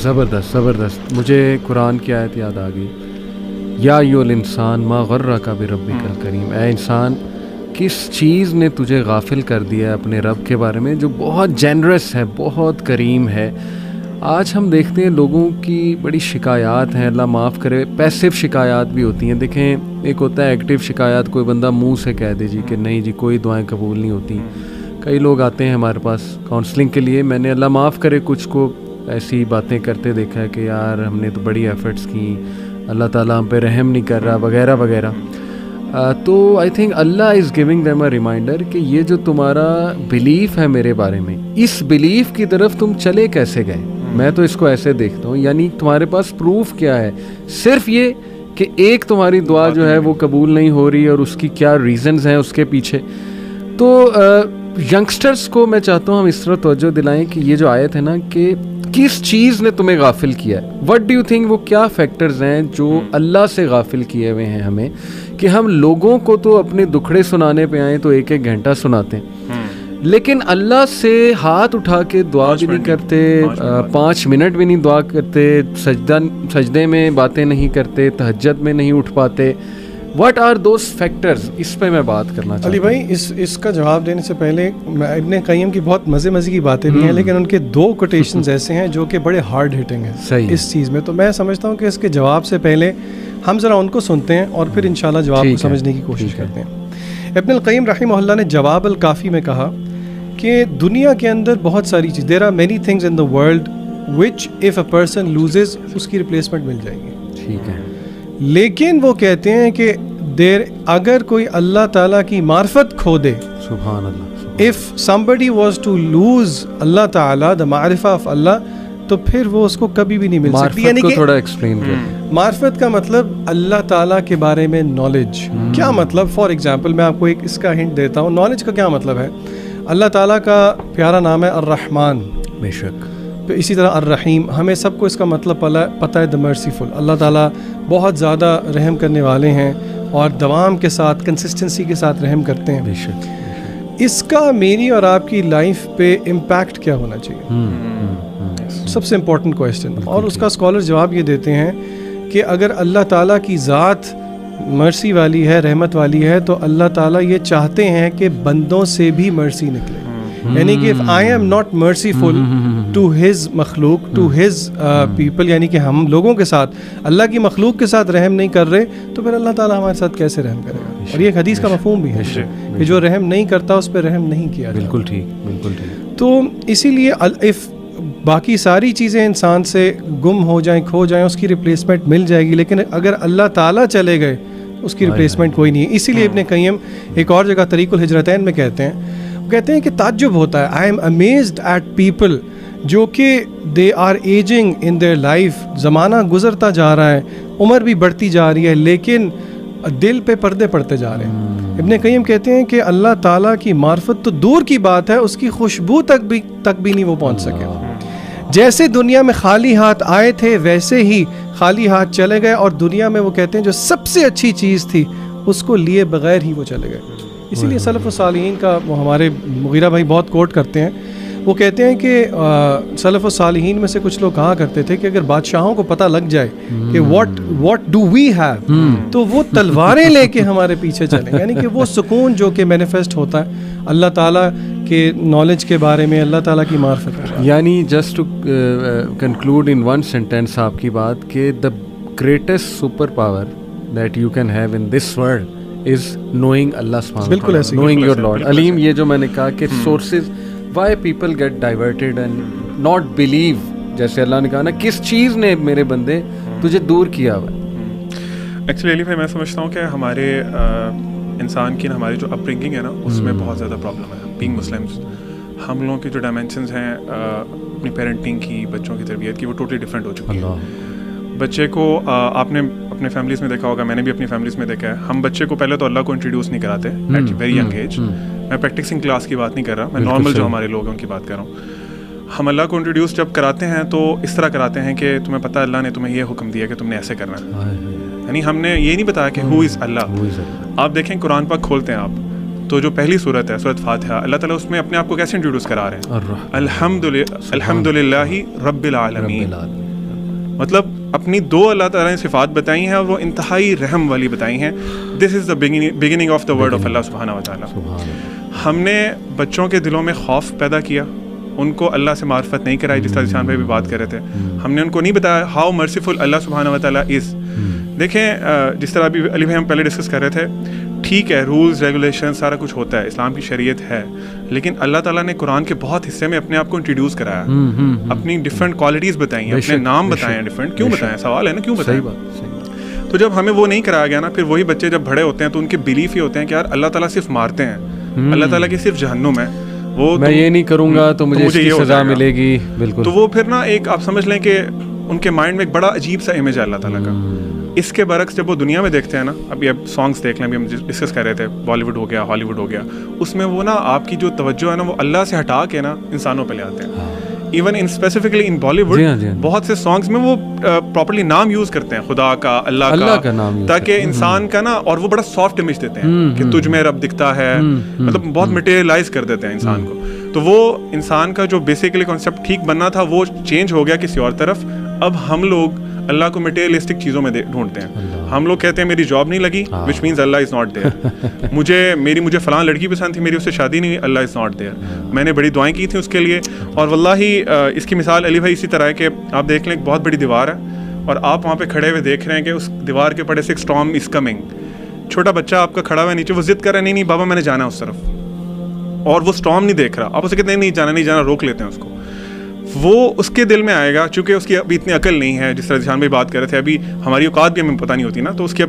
زبردست زبردست. مجھے قرآن کی آیت یاد آ گئی, یا ایھا الانسان ما غرک بربک الکریم. اے انسان, کس چیز نے تجھے غافل کر دیا ہے اپنے رب کے بارے میں جو بہت جینرس ہے, بہت کریم ہے. آج ہم دیکھتے ہیں لوگوں کی بڑی شکایات ہیں, اللہ معاف کرے, پیسیو شکایات بھی ہوتی ہیں. دیکھیں, ایک ہوتا ہے ایکٹیو شکایات, کوئی بندہ منہ سے کہہ دے جی کہ نہیں جی کوئی دعائیں قبول نہیں ہوتی. کئی لوگ آتے ہیں ہمارے پاس کاؤنسلنگ کے لیے, میں نے اللہ معاف کرے کچھ کو ایسی باتیں کرتے دیکھا ہے کہ یار ہم نے تو بڑی ایفرٹس کی, اللہ تعالیٰ ہم پہ رحم نہیں کر رہا وغیرہ وغیرہ. تو I think Allah is giving them a reminder کہ یہ جو تمہارا بلیف ہے میرے بارے میں, اس بلیف کی طرف تم چلے کیسے گئے. میں تو اس کو ایسے دیکھتا ہوں, یعنی تمہارے پاس پروف کیا ہے, صرف یہ کہ ایک تمہاری دعا جو ہے وہ قبول نہیں ہو رہی اور اس کی کیا ریزنز ہیں اس کے پیچھے. تو ینگسٹرز کو میں چاہتا ہوں ہم اس طرح توجہ دلائیں کہ یہ جو آیت ہے نا کہ کس چیز نے تمہیں غافل کیا ہے. وٹ ڈو یو تھنک وہ کیا فیکٹرز ہیں جو اللہ سے غافل کیے ہوئے ہیں ہمیں, کہ ہم لوگوں کو تو اپنے دکھڑے سنانے پہ آئیں تو ایک ایک گھنٹہ سناتے ہیں, لیکن اللہ سے ہاتھ اٹھا کے دعا بھی نہیں کرتے, 5 منٹ بھی نہیں دعا کرتے, سجدے میں باتیں نہیں کرتے, تہجد میں نہیں اٹھ پاتے. واٹ آر دوز فیکٹرز, اس پہ میں بات کرنا چاہتا ہوں. علی بھائی اس کا جواب دینے سے پہلے ابن قیم کی بہت مزے کی باتیں بھی ہیں, لیکن ان کے 2 کوٹیشنز ایسے ہیں جو کہ بڑے ہارڈ ہٹنگ ہیں اس چیز میں. تو میں سمجھتا ہوں کہ اس کے جواب سے پہلے ہم ذرا ان کو سنتے ہیں اور پھر انشاءاللہ جواب کو سمجھنے کی کوشش کرتے ہیں. ابن القیم رحمہ اللہ نے جواب الکافی میں کہا کہ دنیا کے اندر بہت ساری چیز, there are many things in the world which if a person loses اس کی ریپلیسمنٹ مل جائے گی. ٹھیک ہے, لیکن وہ کہتے ہیں کہ اگر کوئی اللہ تعالیٰ کی معرفت کھو دے, سبحان اللہ, if somebody was to lose اللہ تعالیٰ the معرفہ of اللہ, تو پھر وہ اس کو کبھی بھی نہیں مل سکتی. یعنی کہ تھوڑا ایکسپلین کریں. معرفت کا مطلب اللہ تعالیٰ کے بارے میں نالج. کیا مطلب؟ فار ایگزامپل میں آپ کو اس کا ہنٹ دیتا ہوں. نالج کا کیا مطلب ہے؟ اللہ تعالیٰ کا پیارا نام ہے الرحمن, بے شک, اسی طرح الرحیم. ہمیں سب کو اس کا مطلب پتہ ہے, دا مرسیفل. اللہ تعالیٰ بہت زیادہ رحم کرنے والے ہیں اور دوام کے ساتھ کنسسٹنسی کے ساتھ رحم کرتے ہیں. بے شک. اس کا میری اور آپ کی لائف پہ امپیکٹ کیا ہونا چاہیے؟ سب سے امپورٹنٹ کویشچن. اور اس کا اسکالر جواب یہ دیتے ہیں کہ اگر اللہ تعالیٰ کی ذات مرسی والی ہے, رحمت والی ہے, تو اللہ تعالیٰ یہ چاہتے ہیں کہ بندوں سے بھی مرسی نکلے. یعنی کہ if I am not merciful to his مخلوق, to his people, یعنی کہ ہم لوگوں کے ساتھ, اللہ کی مخلوق کے ساتھ رحم نہیں کر رہے, تو پھر اللہ تعالیٰ ہمارے ساتھ کیسے رحم کرے گا؟ اور یہ ایک حدیث کا مفہوم بھی ہے کہ جو رحم نہیں کرتا اس پہ رحم نہیں کیا جاتا. بالکل ٹھیک, بالکل ٹھیک. تو اسی لیے if باقی ساری چیزیں انسان سے گم ہو جائیں, کھو جائیں, اس کی ریپلیسمنٹ مل جائے گی, لیکن اگر اللہ تعالیٰ چلے گئے اس کی ریپلیسمنٹ کوئی نہیں ہے. اسی لیے ابن قیم ایک اور جگہ طریق الہجرتین میں کہتے ہیں کہ تعجب ہوتا ہے, I am amazed at people جو کہ they are ageing in their life, زمانہ گزرتا جا رہا ہے, عمر بھی بڑھتی جا رہی ہے, لیکن دل پہ پردے پڑتے جا رہے ہیں. ابن قیم کہتے ہیں کہ اللہ تعالیٰ کی معرفت تو دور کی بات ہے, اس کی خوشبو تک بھی نہیں وہ پہنچ سکے. جیسے دنیا میں خالی ہاتھ آئے تھے ویسے ہی خالی ہاتھ چلے گئے, اور دنیا میں وہ کہتے ہیں جو سب سے اچھی چیز تھی اس کو لیے بغیر ہی وہ چلے گئے. اسی لیے سلف الصالحین کا وہ ہمارے مغیرہ بھائی بہت کوٹ کرتے ہیں. وہ کہتے ہیں کہ سلف الصالحین میں سے کچھ لوگ کہا کرتے تھے کہ اگر بادشاہوں کو پتہ لگ جائے کہ what do we have, تو وہ تلواریں لے کے ہمارے پیچھے چلیں. یعنی کہ وہ سکون جو کہ مینیفیسٹ ہوتا ہے اللہ تعالیٰ کے نالج کے بارے میں, اللہ تعالیٰ کی معرفت کے بارے میں. یعنی just to conclude in one sentence آپ کی بات, کہ the greatest super power that you can have in this world is knowing Allah subhanahu wa ta'ala, بالکل ایسے, knowing your Lord. علیم, یہ جو میں نے کہا کہ sources why people get diverted and not believe, جیسے اللہ نے کہا نا کس چیز نے میرے بندے تجھے دور کیا ہوا ہے. ایکچولی علی بھائی میں سمجھتا ہوں کہ ہمارے انسان کی ہماری جو اپ برنگنگ ہے نا اس میں بہت زیادہ پرابلم ہے. بینگ مسلمس, ہم لوگوں کی جو ڈائمینشنز ہیں اپنی پیرنٹنگ کی, بچوں کی تربیت کی, وہ ٹوٹلی ڈفرینٹ ہو چکی ہے. بچے کو آپ نے اپنے فیملیز میں دیکھا ہوگا, میں نے بھی اپنی فیملیز میں دیکھا ہے, ہم بچے کو پہلے تو اللہ کو انٹروڈیوس نہیں کراتے ایٹ ویری ینگ ایج. میں پریکٹسنگ کلاس کی بات نہیں کر رہا, میں نارمل جو ہمارے لوگ ہیں ان کی بات کر رہا ہوں. ہم اللہ کو انٹروڈیوس جب کراتے ہیں تو اس طرح کراتے ہیں کہ تمہیں پتہ اللہ نے تمہیں یہ حکم دیا کہ تم نے ایسے کرنا ہے. یعنی ہم نے یہ نہیں بتایا کہ ہو از اللہ. آپ دیکھیں قرآن پاک کھولتے ہیں آپ تو جو پہلی صورت ہے سورۃ فاتحہ, اللہ تعالیٰ اس میں اپنے آپ کو کیسے انٹروڈیوس کرا رہے ہیں, الحمد للہ رب العالمین. مطلب اپنی 2 اللہ تعالیٰ نے صفات بتائی ہیں اور وہ انتہائی رحم والی بتائی ہیں. This is the beginning of the word of Allah سبحانہ و تعالیٰ. ہم نے بچوں کے دلوں میں خوف پیدا کیا, ان کو اللہ سے معرفت نہیں کرائی, جس طرح ذیشان بھائی بھی بات کر رہے تھے. ہم نے ان کو نہیں بتایا ہاؤ مرسیفل اللہ سبحانہ و تعالیٰ از. دیکھیں جس طرح ابھی علی بھائی ہم پہلے ڈسکس کر رہے تھے, ٹھیک ہے رولز ریگولیشن سارا کچھ ہوتا ہے, اسلام کی شریعت ہے, لیکن اللہ تعالیٰ نے قرآن کے بہت حصے میں اپنے آپ کو انٹروڈیوس کرایا, اپنی ڈفرینٹ کوالٹیز بتائی ہیں, اپنے نام بتائے ہیں ڈفرینٹ. کیوں بتائیں؟ سوال ہے نا کیوں بتائیں. تو جب ہمیں وہ نہیں کرایا گیا نا, پھر وہی بچے جب بڑے ہوتے ہیں تو ان کے بلیف یہ ہوتے ہیں کہ یار اللہ تعالیٰ صرف مارتے ہیں, اللہ تعالیٰ کی صرف جہنم ہے, وہ میں یہ نہیں کروں گا تو مجھے اس کی سزا ملے گی. بالکل. تو وہ پھر نا ایک آپ سمجھ لیں کہ ان کے مائنڈ میں ایک بڑا عجیب سا امیج ہے اللہ تعالیٰ کا. اس کے برعکس جب وہ دنیا میں دیکھتے ہیں نا, ابھی اب سانگس دیکھ لیں, ابھی ہم ڈسکس کر رہے تھے بالی ووڈ ہو گیا, ہالی ووڈ ہو گیا, اس میں وہ نا آپ کی جو توجہ ہے نا وہ اللہ سے ہٹا کے نا انسانوں پہ لے آتے ہیں. Even in specifically in Bollywood بہت سے سانگس میں وہ پراپرلی نام یوز کرتے ہیں, خدا کا, اللہ کا نام, تاکہ انسان کا نا, اور وہ بڑا سافٹ امیج دیتے ہیں کہ تجھ میں رب دکھتا ہے, مطلب بہت مٹیریلائز کر دیتے ہیں انسان کو. تو وہ انسان کا جو بیسیکلی کانسیپٹ ٹھیک بننا تھا وہ چینج ہو گیا کسی اور طرف. اب ہم لوگ اللہ کو مٹیریلسٹک چیزوں میں ڈھونڈتے ہیں. ہم لوگ کہتے ہیں میری جاب نہیں لگی, which means Allah is not there. مجھے فلاں لڑکی پسند تھی, میری اس سے شادی نہیں ہوئی, اللہ از ناٹ دیئر. میں نے بڑی دعائیں کی تھیں اس کے لیے, اور واللہ اس کی مثال علی بھائی اسی طرح ہے کہ آپ دیکھ لیں ایک بہت بڑی دیوار ہے اور آپ وہاں پہ کھڑے ہوئے دیکھ رہے ہیں کہ اس دیوار کے پڑے سے ایک اسٹارم از کمنگ. چھوٹا بچہ آپ کا کھڑا ہوا ہے نیچے, وہ ضد کر رہا ہے نہیں بابا میں نے جانا اس طرف, اور وہ اسٹارم نہیں دیکھ رہا. آپ اسے کہتے ہیں نہیں جانا, روک لیتے ہیں اس کو. وہ اس کے دل میں آئے گا, چونکہ اس کی ابھی اتنی عقل نہیں ہے, جس طرح ذیشان بھائی بات کر رہے تھے, ابھی ہماری اوقات بھی ہمیں پتہ نہیں ہوتی نا, تو اس کا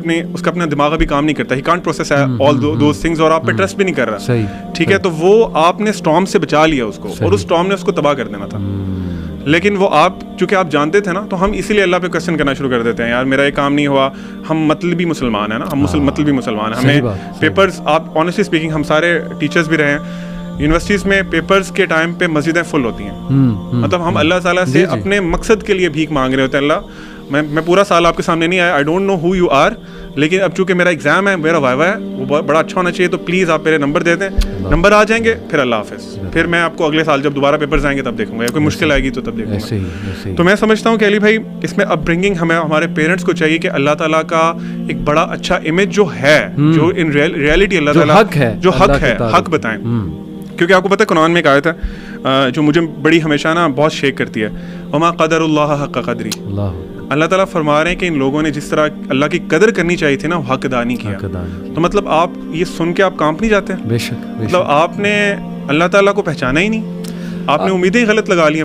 اپنا دماغ ابھی کام نہیں کرتا, he can't process all those things, اور آپ پہ ٹرسٹ بھی نہیں کر رہا. ٹھیک ہے, تو وہ آپ نے اسٹارم سے بچا لیا اس کو, اور اس اسٹارم نے اس کو تباہ کر دینا تھا. لیکن وہ آپ چونکہ آپ جانتے تھے نا, تو ہم اسی لیے اللہ پہ کوسچن کرنا شروع کر دیتے ہیں, یار میرا یہ کام نہیں ہوا. ہم مطلبی مسلمان ہیں نا, ہم مطلبی مسلمان ہیں. ہمیں پیپرز, آپ آنیسٹلی اسپیکنگ ہم سارے ٹیچرز بھی رہے ہیں, یونیورسٹیز میں پیپرز کے ٹائم پہ مسجدیں فل ہوتی ہیں. مطلب ہم اللہ تعالیٰ سے اپنے مقصد کے لیے بھیک مانگ رہے ہوتے ہیں, اللہ میں پورا سال آپ کے سامنے نہیں آیا, I don't know who you are, لیکن اب چونکہ میرا ایگزام ہے, میرا وائوا ہے, وہ بڑا اچھا ہونا چاہیے, تو پلیز آپ میرے نمبر دے دیں. نمبر آ جائیں گے پھر اللہ حافظ, پھر میں آپ کو اگلے سال جب دوبارہ پیپرز آئیں گے تب دیکھوں گا, یا کوئی مشکل آئے گی تو تب دیکھوں گا. تو میں سمجھتا ہوں کہ علی بھائی اس میں اپ برنگنگ ہمیں ہمارے پیرنٹس کو چاہیے کہ اللہ تعالیٰ کا ایک بڑا اچھا امیج جو ہے, جو ان ریئلٹی اللہ تعالیٰ جو حق ہے, حق بتائیں. کیونکہ آپ کو پتہ ہے قرآن میں ایک آیت ہے جو مجھے بڑی ہمیشہ نا بہت شیک کرتی ہے, وما قدر اللہ حق قدری. اللہ تعالیٰ فرما رہے ہیں کہ ان لوگوں نے جس طرح اللہ کی قدر کرنی چاہیے تھی نا, وہ حق ادا نہیں کیا. تو مطلب آپ یہ سن کے آپ کانپ نہیں جاتے؟ بے شک. مطلب آپ نے اللہ تعالیٰ کو پہچانا ہی نہیں, آپ نے امیدیں غلط لگا لی.